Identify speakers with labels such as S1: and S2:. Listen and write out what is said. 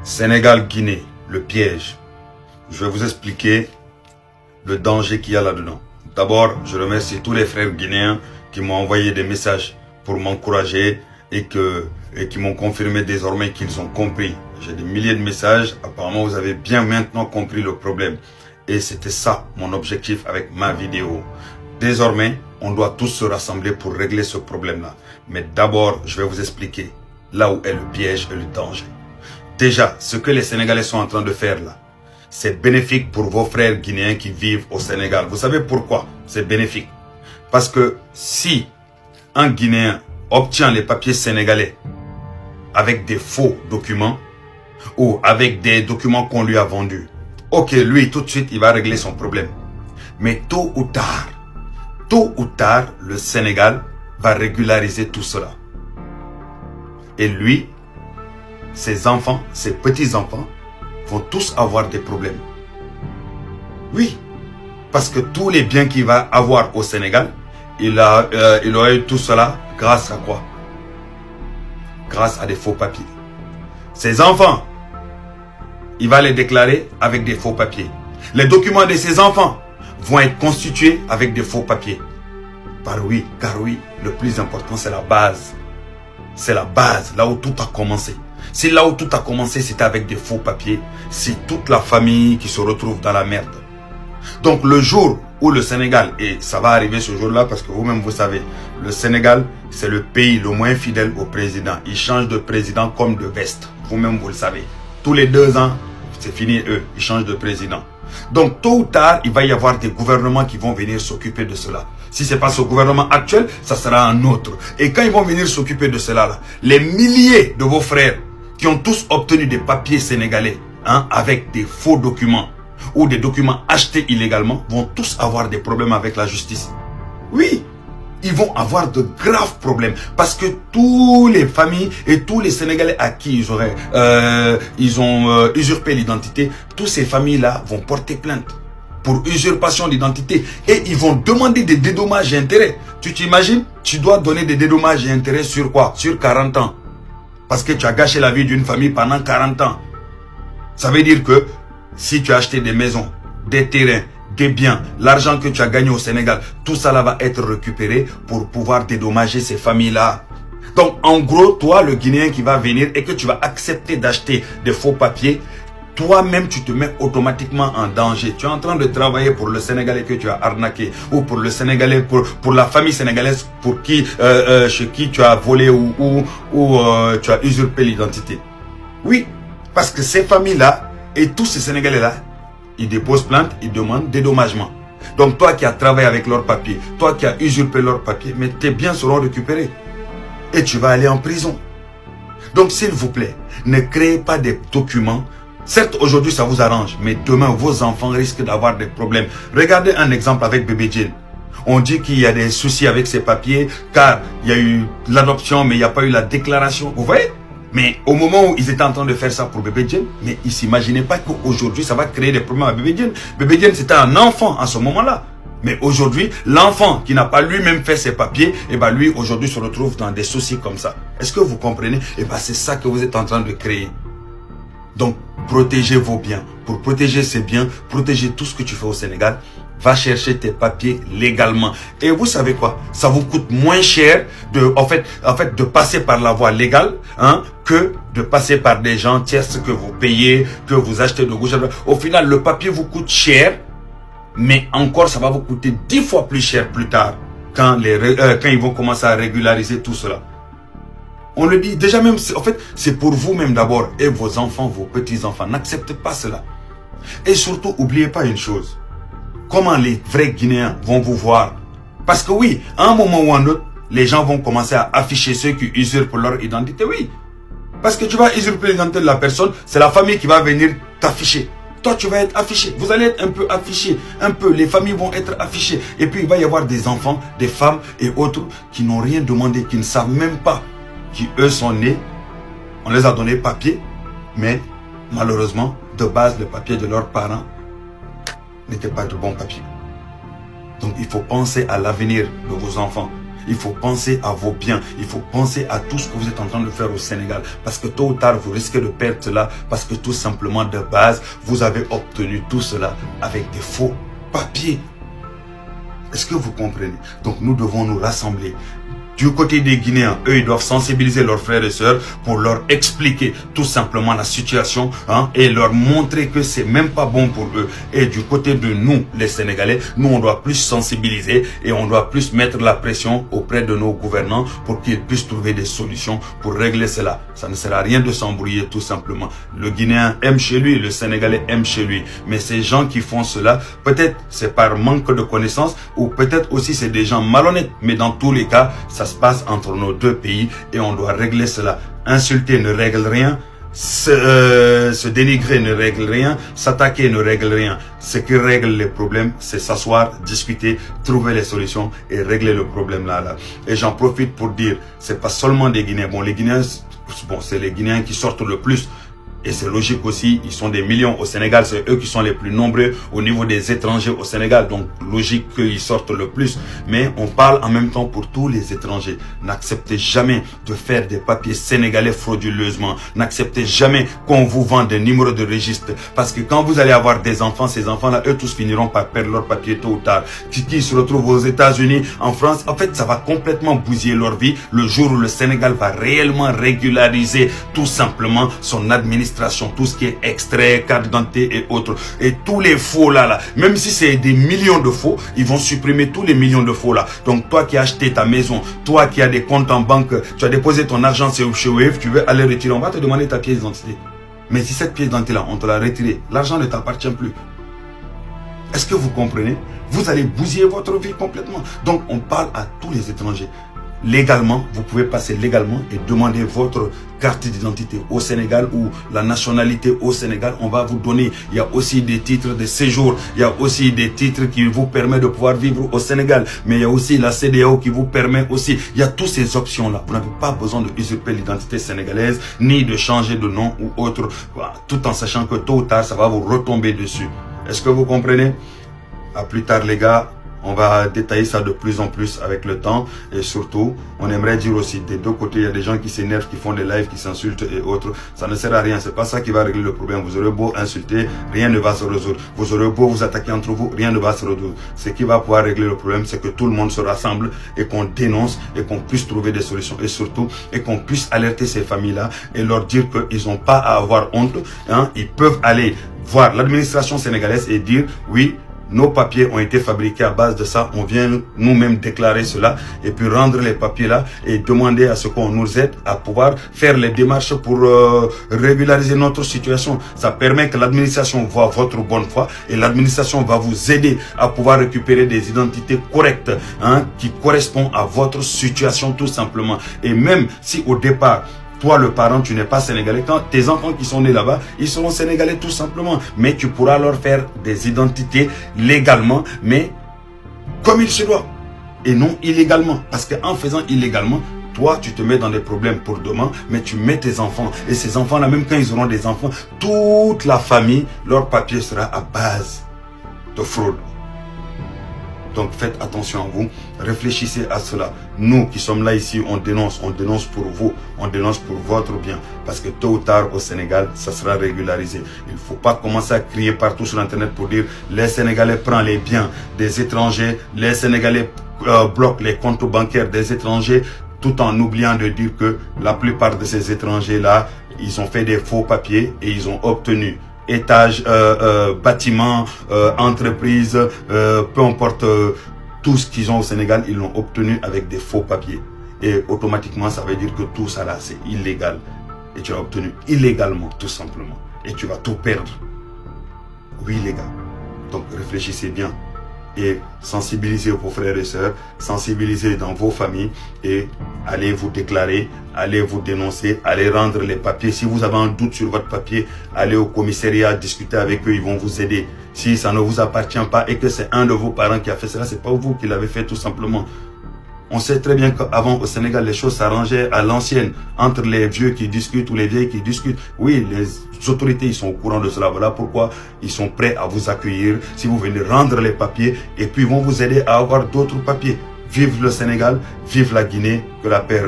S1: Sénégal-Guinée, le piège. Je vais vous expliquer le danger qu'il y a là-dedans. D'abord, je remercie tous les frères guinéens qui m'ont envoyé des messages pour m'encourager et qui m'ont confirmé désormais qu'ils ont compris. J'ai des milliers de messages. Apparemment, vous avez bien maintenant compris le problème. Et c'était ça mon objectif avec ma vidéo. Désormais, on doit tous se rassembler pour régler ce problème-là. Mais d'abord, je vais vous expliquer là où est le piège et le danger. Déjà, ce que les Sénégalais sont en train de faire là, c'est bénéfique pour vos frères guinéens qui vivent au Sénégal. Vous savez pourquoi c'est bénéfique? Parce que si un Guinéen obtient les papiers sénégalais avec des faux documents ou avec des documents qu'on lui a vendus, ok, lui, tout de suite, il va régler son problème. Mais tôt ou tard, le Sénégal va régulariser tout cela. Et lui, ses enfants, ses petits-enfants, vont tous avoir des problèmes. Oui, parce que tous les biens qu'il va avoir au Sénégal, il aura eu tout cela grâce à quoi? Grâce à des faux papiers. Ses enfants, il va les déclarer avec des faux papiers. Les documents de ses enfants vont être constitués avec des faux papiers. Car oui, le plus important, c'est la base. C'est la base, là où tout a commencé. Si là où tout a commencé, c'était avec des faux papiers, c'est toute la famille qui se retrouve dans la merde. Donc le jour où le Sénégal, et ça va arriver ce jour-là parce que vous-même vous savez, le Sénégal, c'est le pays le moins fidèle au président. Il change de président comme de veste. Vous-même vous le savez. Tous les 2 ans, c'est fini eux, ils changent de président. Donc tôt ou tard, il va y avoir des gouvernements qui vont venir s'occuper de cela. Si ce n'est pas ce gouvernement actuel, ça sera un autre. Et quand ils vont venir s'occuper de cela, là, les milliers de vos frères qui ont tous obtenu des papiers sénégalais avec des faux documents ou des documents achetés illégalement vont tous avoir des problèmes avec la justice. Oui, ils vont avoir de graves problèmes parce que toutes les familles et tous les Sénégalais à qui ils ont usurpé l'identité, toutes ces familles-là vont porter plainte pour usurpation d'identité et ils vont demander des dédommages et intérêts. Tu t'imagines? Tu dois donner des dédommages et intérêts sur quoi? Sur 40 ans. Parce que tu as gâché la vie d'une famille pendant 40 ans. Ça veut dire que si tu as acheté des maisons, des terrains, des biens, l'argent que tu as gagné au Sénégal, tout ça là va être récupéré pour pouvoir dédommager ces familles-là. Donc en gros, toi le Guinéen qui va venir et que tu vas accepter d'acheter des faux papiers, toi-même tu te mets automatiquement en danger. Tu es en train de travailler pour le Sénégalais que tu as arnaqué ou pour le Sénégalais, pour la famille sénégalaise chez qui tu as volé ou tu as usurpé l'identité. Oui, parce que ces familles-là et tous ces Sénégalais-là, ils déposent plainte, ils demandent dédommagement. Donc toi qui as travaillé avec leurs papiers, toi qui as usurpé leurs papiers, mais tes biens seront récupérés. Et tu vas aller en prison. Donc s'il vous plaît, ne créez pas des documents. Certes, aujourd'hui, ça vous arrange, mais demain, vos enfants risquent d'avoir des problèmes. Regardez un exemple avec Bébé Diène. On dit qu'il y a des soucis avec ses papiers, car il y a eu l'adoption, mais il n'y a pas eu la déclaration. Vous voyez? Mais au moment où ils étaient en train de faire ça pour Bébé Diène, mais ils ne s'imaginaient pas qu'aujourd'hui, ça va créer des problèmes à Bébé Diène. Bébé Diène, c'était un enfant à ce moment-là. Mais aujourd'hui, l'enfant qui n'a pas lui-même fait ses papiers, et ben lui, aujourd'hui, se retrouve dans des soucis comme ça. Est-ce que vous comprenez? Et ben c'est ça que vous êtes en train de créer. Donc, protégez vos biens. Pour protéger ces biens, protéger tout ce que tu fais au Sénégal, va chercher tes papiers légalement. Et vous savez quoi? Ça vous coûte moins cher de passer par la voie légale que de passer par des gens tierces que vous payez, que vous achetez de gauche à droite. Au final, le papier vous coûte cher, mais encore, ça va vous coûter 10 fois plus cher plus tard quand ils vont commencer à régulariser tout cela. On le dit déjà même, en fait, c'est pour vous-même d'abord et vos enfants, vos petits-enfants. N'acceptez pas cela. Et surtout, n'oubliez pas une chose. Comment les vrais Guinéens vont vous voir? Parce que oui, à un moment ou à un autre, les gens vont commencer à afficher ceux qui usurpent leur identité. Oui, parce que tu vas usurper l'identité de la personne, c'est la famille qui va venir t'afficher. Toi, tu vas être affiché. Vous allez être un peu affiché. Un peu. Les familles vont être affichées. Et puis, il va y avoir des enfants, des femmes et autres qui n'ont rien demandé, qui ne savent même pas qui eux sont nés, on les a donné papier, mais malheureusement, de base, le papier de leurs parents n'était pas de bon papier. Donc il faut penser à l'avenir de vos enfants. Il faut penser à vos biens. Il faut penser à tout ce que vous êtes en train de faire au Sénégal. Parce que tôt ou tard, vous risquez de perdre cela. Parce que tout simplement, de base, vous avez obtenu tout cela avec des faux papiers. Est-ce que vous comprenez? Donc nous devons nous rassembler. Du côté des Guinéens, eux, ils doivent sensibiliser leurs frères et sœurs pour leur expliquer tout simplement la situation et leur montrer que c'est même pas bon pour eux. Et du côté de nous, les Sénégalais, nous, on doit plus sensibiliser et on doit plus mettre la pression auprès de nos gouvernants pour qu'ils puissent trouver des solutions pour régler cela. Ça ne sert à rien de s'embrouiller tout simplement. Le Guinéen aime chez lui, le Sénégalais aime chez lui. Mais ces gens qui font cela, peut-être c'est par manque de connaissances ou peut-être aussi c'est des gens malhonnêtes. Mais dans tous les cas, ça se passe entre nos deux pays et on doit régler cela. Insulter ne règle rien, se dénigrer ne règle rien, s'attaquer ne règle rien. Ce qui règle les problèmes, c'est s'asseoir, discuter, trouver les solutions et régler le problème là. Et j'en profite pour dire, c'est pas seulement des Guinéens. Bon, les Guinéens, c'est les Guinéens qui sortent le plus. Et c'est logique aussi, ils sont des millions au Sénégal, c'est eux qui sont les plus nombreux au niveau des étrangers au Sénégal. Donc logique qu'ils sortent le plus. Mais on parle en même temps pour tous les étrangers. N'acceptez jamais de faire des papiers sénégalais frauduleusement. N'acceptez jamais qu'on vous vende des numéros de registre. Parce que quand vous allez avoir des enfants, ces enfants-là, eux tous finiront par perdre leurs papiers tôt ou tard. Qui se retrouvent aux États-Unis, en France, en fait ça va complètement bousiller leur vie le jour où le Sénégal va réellement régulariser tout simplement son administration. Tout ce qui est extrait, carte d'identité et autres. Et tous les faux là, même si c'est des millions de faux, ils vont supprimer tous les millions de faux là. Donc toi qui as acheté ta maison, toi qui as des comptes en banque, tu as déposé ton argent chez Wave, tu veux aller retirer, on va te demander ta pièce d'identité. Mais si cette pièce d'identité là, on te l'a retirée, l'argent ne t'appartient plus. Est-ce que vous comprenez? Vous allez bousiller votre vie complètement. Donc on parle à tous les étrangers. Légalement, vous pouvez passer légalement et demander votre carte d'identité au Sénégal ou la nationalité au Sénégal. On va vous donner. Il y a aussi des titres de séjour. Il y a aussi des titres qui vous permettent de pouvoir vivre au Sénégal. Mais il y a aussi la CEDEAO qui vous permet aussi. Il y a toutes ces options-là. Vous n'avez pas besoin de usurper l'identité sénégalaise ni de changer de nom ou autre. Tout en sachant que tôt ou tard, ça va vous retomber dessus. Est-ce que vous comprenez? À plus tard les gars. On va détailler ça de plus en plus avec le temps. Et surtout, on aimerait dire aussi, des deux côtés, il y a des gens qui s'énervent, qui font des lives, qui s'insultent et autres. Ça ne sert à rien. C'est pas ça qui va régler le problème. Vous aurez beau insulter, rien ne va se résoudre. Vous aurez beau vous attaquer entre vous, rien ne va se résoudre. Ce qui va pouvoir régler le problème, c'est que tout le monde se rassemble et qu'on dénonce et qu'on puisse trouver des solutions. Et surtout, et qu'on puisse alerter ces familles-là et leur dire qu'ils n'ont pas à avoir honte. Ils peuvent aller voir l'administration sénégalaise et dire, oui, nos papiers ont été fabriqués à base de ça. On vient nous-mêmes déclarer cela et puis rendre les papiers là et demander à ce qu'on nous aide à pouvoir faire les démarches pour régulariser notre situation. Ça permet que l'administration voit votre bonne foi et l'administration va vous aider à pouvoir récupérer des identités correctes qui correspondent à votre situation tout simplement. Et même si au départ, toi, le parent, tu n'es pas sénégalais. Quand tes enfants qui sont nés là-bas, ils seront sénégalais tout simplement. Mais tu pourras leur faire des identités légalement, mais comme il se doit. Et non illégalement. Parce qu'en faisant illégalement, toi, tu te mets dans des problèmes pour demain, mais tu mets tes enfants. Et ces enfants-là, même quand ils auront des enfants, toute la famille, leur papier sera à base de fraude. Donc faites attention à vous, réfléchissez à cela. Nous qui sommes là ici, on dénonce pour vous, on dénonce pour votre bien. Parce que tôt ou tard au Sénégal, ça sera régularisé. Il ne faut pas commencer à crier partout sur Internet pour dire les Sénégalais prennent les biens des étrangers, les Sénégalais bloquent les comptes bancaires des étrangers, tout en oubliant de dire que la plupart de ces étrangers-là, ils ont fait des faux papiers et ils ont obtenu étage, bâtiment, entreprise, peu importe tout ce qu'ils ont au Sénégal, ils l'ont obtenu avec des faux papiers. Et automatiquement, ça veut dire que tout ça là, c'est illégal. Et tu l'as obtenu illégalement, tout simplement. Et tu vas tout perdre. Oui, les gars. Donc, réfléchissez bien. Et sensibilisez vos frères et sœurs, sensibilisez dans vos familles et allez vous déclarer, allez vous dénoncer, allez rendre les papiers. Si vous avez un doute sur votre papier, allez au commissariat, discuter avec eux, ils vont vous aider. Si ça ne vous appartient pas et que c'est un de vos parents qui a fait cela, c'est pas vous qui l'avez fait tout simplement. On sait très bien qu'avant au Sénégal, les choses s'arrangeaient à l'ancienne, entre les vieux qui discutent ou les vieilles qui discutent. Oui, les autorités, ils sont au courant de cela. Voilà pourquoi ils sont prêts à vous accueillir si vous venez rendre les papiers et puis ils vont vous aider à avoir d'autres papiers. Vive le Sénégal, vive la Guinée, que la paix